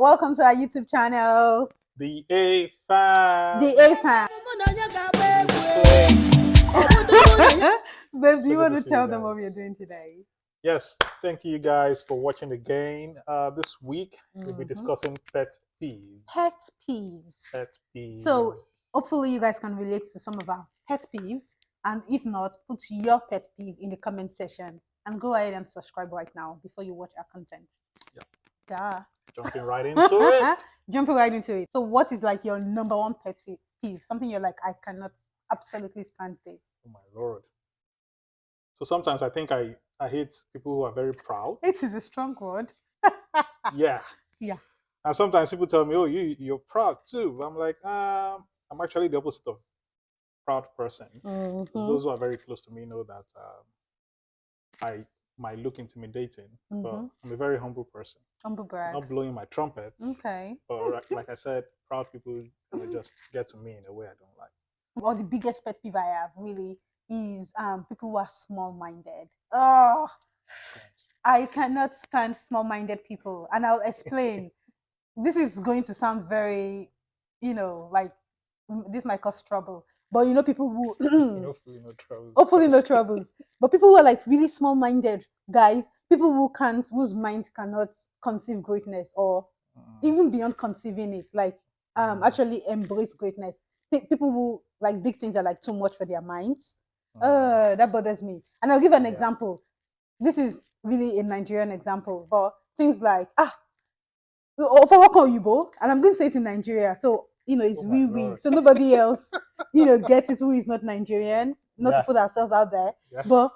Welcome to our YouTube channel, The A Fam. the A Fam. Babe, do you So good want to to see you tell them what guys. we're doing today? Yes, thank you guys for watching again. This week we'll be discussing pet peeves. Pet peeves. Pet peeves. So hopefully you guys can relate to some of our pet peeves, and if not, put your pet peeve in the comment section and go ahead and subscribe right now before you watch our content. Yeah. Jumping right into it. Jumping right into it. So what is like your number one pet peeve? Something you're like, I cannot absolutely stand this. Oh my lord. So sometimes I think I hate people who are very proud. It is a strong word. Yeah. Yeah. And sometimes people tell me, "Oh, you're proud too." I'm like, I'm actually the opposite of proud person. Because those who are very close to me know that I might look intimidating, but I'm a very humble person. Humble brag. Not blowing my trumpets. Okay. But like I said, proud people just get to me in a way I don't like. Well, the biggest pet peeve I have really is people who are small-minded. Oh, I cannot stand small-minded people, and I'll explain. This is going to sound very, like this might cause trouble. But people who Hopefully no troubles. hopefully no troubles. But people who are like really small-minded guys, people whose mind cannot conceive greatness, or even beyond conceiving it, like actually embrace greatness. People who like big things are like too much for their minds. That bothers me. And I'll give an example. This is really a Nigerian example, but things like for what call Yubo, and I'm going to say it in Nigeria, so it's we, so nobody else gets it who is not Nigerian. Not to put ourselves out there, but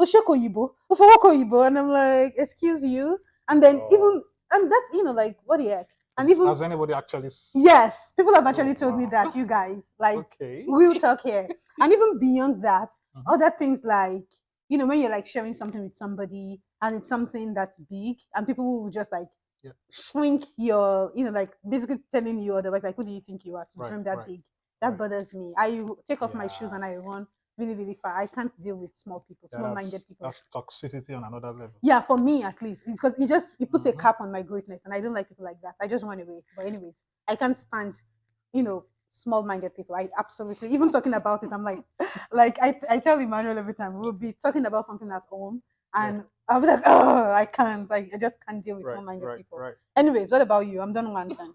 Oshoko Yubo, for what call Yubo, and I'm like, excuse you, and then even and that's like what the heck, and even has anybody actually? Yes, people have actually told me that, you guys, like, okay, we'll talk here, and even beyond that, other things like when you're like sharing something with somebody and it's something that's big, and people will just like shrink your, like basically telling you otherwise, like, who do you think you are to dream that big? That bothers me. I take off my shoes and I run really, really far. I can't deal with small people, small-minded people. That's toxicity on another level. Yeah, for me at least, because it puts a cap on my greatness, and I don't like people like that. I just run away. But anyways, I can't stand, small-minded people. I absolutely, even talking about it, I'm like, I tell Emmanuel every time we'll be talking about something at home, and I'll be like, oh, I can't. I just can't deal with small-minded people. Anyways, what about you? I'm done ranting.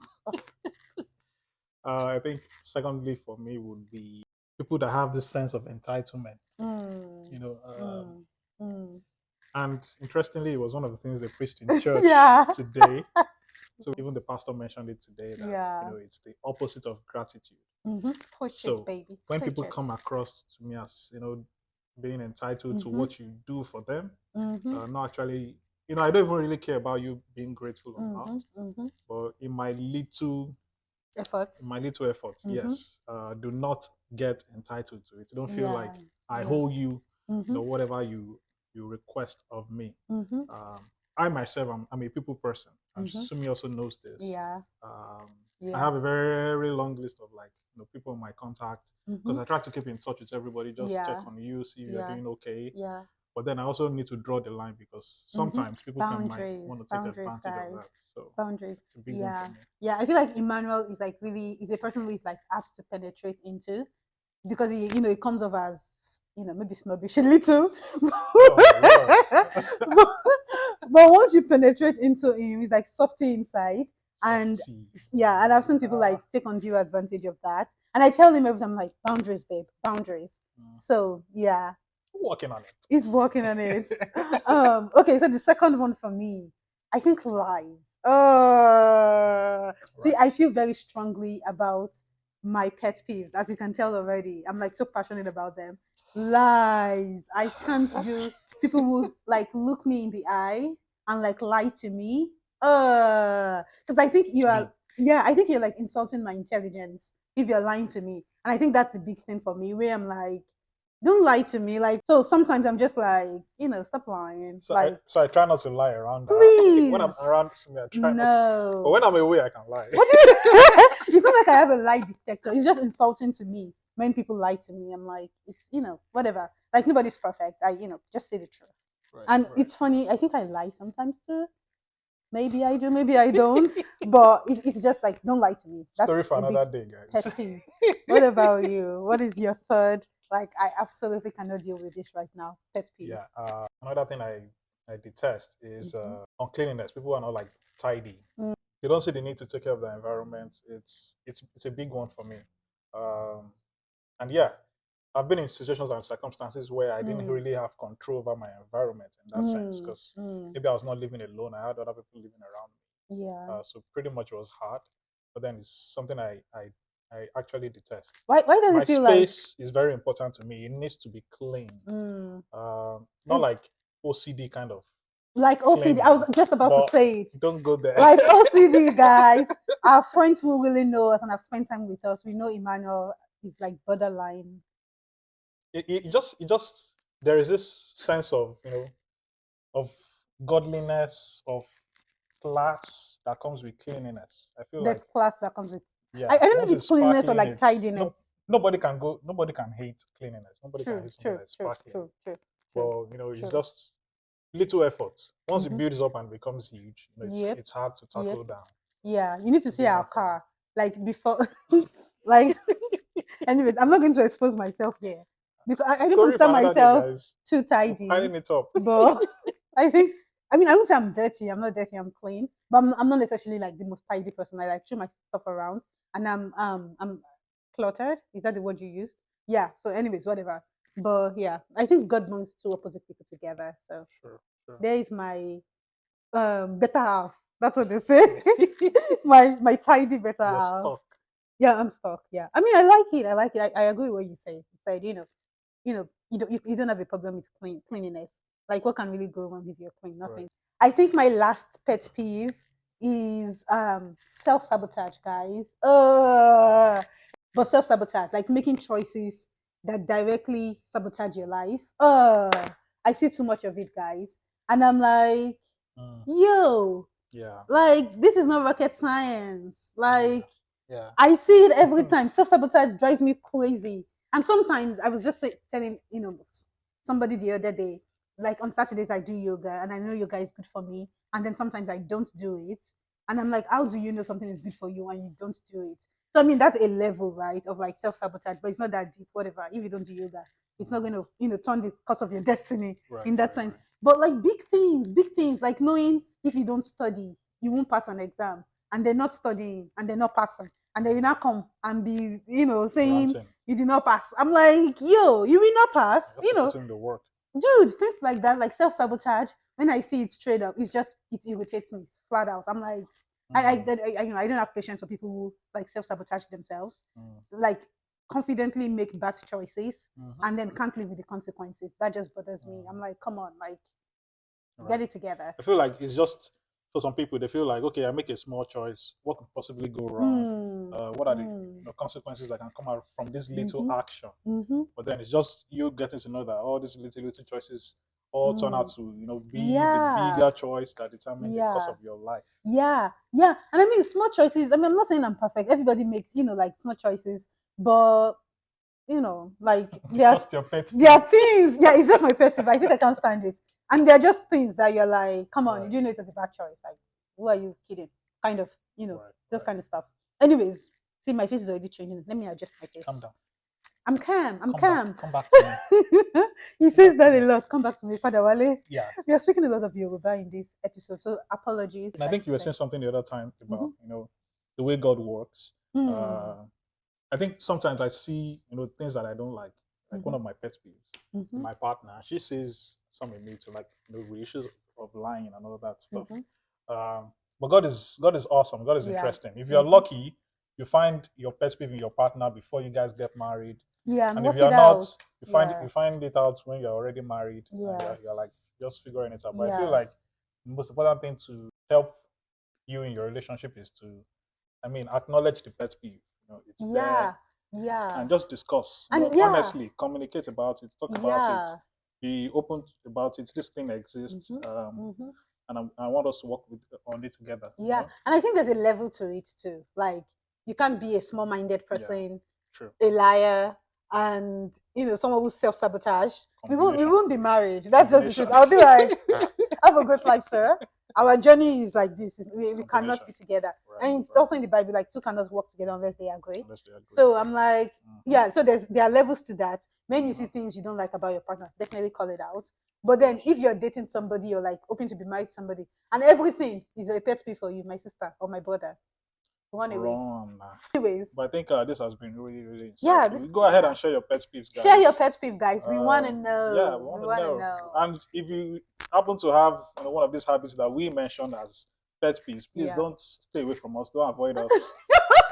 I think secondly for me would be people that have this sense of entitlement. And interestingly, it was one of the things they preached in church today. So even the pastor mentioned it today that it's the opposite of gratitude. So when people come across to me as being entitled to what you do for them, not actually, I don't even really care about you being grateful or not, but in my little efforts, yes, do not get entitled to it. Don't feel like I hold you, whatever you request of me. I myself, I'm a people person, and Sumi also knows this. I have a very long list of like people in my contact, because I try to keep in touch with everybody, just check on you, see if you're doing okay. But then I also need to draw the line, because sometimes people might want to take advantage of that. So boundaries. It's a big one for me. Yeah, I feel like Emmanuel is like is a person who is like hard to penetrate into, because it comes off as maybe snobbish a little. But once you penetrate into him, he's like softy inside. And and I've seen people like take undue advantage of that. And I tell him every time, like, boundaries, babe, boundaries. So yeah, working on it. He's working on it. Okay, so the second one for me, I think lies. See, I feel very strongly about my pet peeves, as you can tell already. I'm like so passionate about them. Lies. I can't do people who like look me in the eye and like lie to me. Because I think I think you're like insulting my intelligence if you're lying to me. And I think that's the big thing for me, where I'm like, don't lie to me. Like, so sometimes I'm just like, stop lying. So like, I try not to lie around that. Please. When I'm around me, I try not to. But when I'm away, I can lie. You feel like I have a lie detector. It's just insulting to me when people lie to me. I'm like, it's whatever. Like, nobody's perfect. I just say the truth. And it's funny. I think I lie sometimes too. Maybe I do, maybe I don't. But it's just like, don't lie to me. That's Story for a another big day, guys. pet peeve. What about you? What is your third? Like, I absolutely cannot deal with this right now. Pet peeve. Yeah. Another thing I detest is uncleanliness. People are not like tidy. Mm. They don't see the need to take care of the environment. It's a big one for me. Um, and yeah, I've been in situations and circumstances where I didn't really have control over my environment in that sense because maybe I was not living alone. I had other people living around me. Yeah. So pretty much it was hard. But then it's something I actually detest. Why does My it feel like space is very important to me. It needs to be clean. Not it, like OCD kind of like OCD? I was cleaning, just about to but say it. don't go there. Like OCD, guys. Our friends who really know us and have spent time with us, we know Emmanuel is like borderline. It just there is this sense of of godliness, of class that comes with cleanliness. I feel like There's class that comes with. yeah, I don't know once if it's it's cleanliness or sparkling, like it's no tidiness. nobody can hate cleanliness. Nobody can True, hate something true, that's true, sparkling. true, true, true, But it's true. just little effort. Once it Mm-hmm. builds up and becomes huge, Yep. it's hard to tackle Yep. down. Yeah, you need to It's a see big our one for me. car. Like before, like anyways, I'm not going to expose myself here because I don't Story for consider another day, myself guys. too We're tidy. piling it up. But I think, I mean, I won't say I'm dirty. I'm not dirty. I'm clean. But I'm not necessarily like the most tidy person. I like throw my stuff around, and I'm cluttered. Is that the word you used? Yeah. So, anyways, whatever. But yeah, I think God brings two opposite people together. So Sure, sure. there is my better half. That's what they say. my tidy better You're half. stuck. Yeah, I'm stuck. Yeah, I mean, I like it. I like it. I agree with what you say. You said, you don't have a problem with cleanliness. Like, what can really go wrong if you're clean? Right. Nothing. I think my last pet peeve is self sabotage, guys. But self sabotage, like making choices that directly sabotage your life. I see too much of it, guys, and I'm like, yo, Yeah. like this is not rocket science. Like Yeah. I see it every time. Self sabotage drives me crazy. And sometimes I was just telling somebody the other day, like on Saturdays I do yoga, and I know yoga is good for me, and then sometimes I don't do it, and I'm like, how do you know something is good for you and you don't do it? So I mean that's a level, right, of like self sabotage, but it's not that deep. Whatever. If you don't do yoga, it's not going to turn the course of your destiny in that sense. Right. But like big things, like knowing if you don't study, you won't pass an exam, and they're not studying and they're not passing, and then you now come and be, saying Ranting. you did not pass. I'm like, yo, you will not pass, Just to put in the work. dude. Things like that, like self sabotage. When I see it straight up, it irritates me flat out. I'm like, I don't have patience for people who like self sabotage themselves, like confidently make bad choices and then can't live with the consequences. That just bothers me. I'm like, come on, like, get it together. I feel like it's just for some people they feel like, okay, I make a small choice. What could possibly go wrong? What are the consequences that can come out from this little action? But then it's just you getting to know that all these little choices all turn out to be the bigger choice that determine the course of your life. Yeah, and I mean small choices. I mean, I'm not saying I'm perfect. Everybody makes like small choices, but like It's just your pet there are peeve. things. Yeah, it's just my pet peeve. I think I can't stand it, and they're just things that you're like, come on, Right. you do know it was a bad choice. Like, who are you kidding? Kind of, Right. kind of stuff. Anyways, see, my face is already changing. Let me adjust my face. Calm down. I'm calm. I'm calm. Come back to me. He says that a lot. Come back to me, Father Wale. Yeah. We are speaking a lot of Yoruba in this episode, so apologies. And I think you were saying something the other time about the way God works. I think sometimes I see things that I don't like one of my pet peeves. My partner, she sees some in me to like the issues of lying and all that stuff. But God is awesome. God is interesting. If you're lucky, you find your pet peeve in your partner before you guys get married. Yeah, and if you're not, you find it out when you're already married. And you're like just figuring it out. But I feel like the most important thing to help you in your relationship is to, acknowledge the pet peeve. It's there. Yeah. And just discuss. And honestly, communicate about it, talk about it, be open about it. This thing exists. And I want us to work on it together. Yeah. And I think there's a level to it too. Like, you can't be a small-minded person, True. a liar, and someone who's self-sabotage. We won't be married. That's just the truth. I'll be like, have a good life, sir. Our journey is like this. We cannot be together. Right, and it's also in the Bible, like two cannot work together unless they agree. So I'm like, yeah, so there are levels to that. When you see things you don't like about your partner, definitely call it out. But then if you're dating somebody or like hoping to be married to somebody and everything is a pet peeve for you, my sister or my brother, run away. Anyways. But I think this has been really, really insightful. Go ahead and share your pet peeves, guys. Share your pet peeve, guys. We want to know. Yeah, we want to know. And if you happen to have one of these habits that we mentioned as pet peeves, please don't stay away from us. Don't avoid us.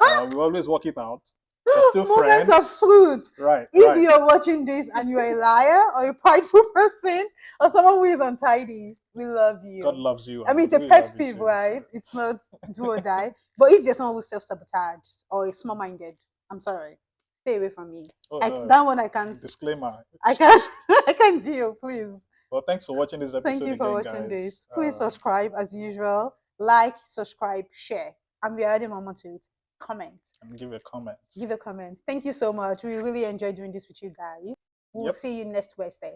We always work it out. We're still Moment friends. of fruit. Right. If you're watching this and you're a liar or a prideful person or someone who is untidy, we love you. God loves you. I mean, it's a pet peeve, right? It's not do or die. But if there's someone who's self-sabotage or is small-minded, I'm sorry. Stay away from me. That one I can't. Disclaimer. I can't deal, please. Well, thanks for watching this episode. Thank you for watching guys. this. Please subscribe as usual. Like, subscribe, share. And we are adding more to it. Comment. And give a comment. Give a comment. Thank you so much. We really enjoyed doing this with you guys. We'll see you next Wednesday.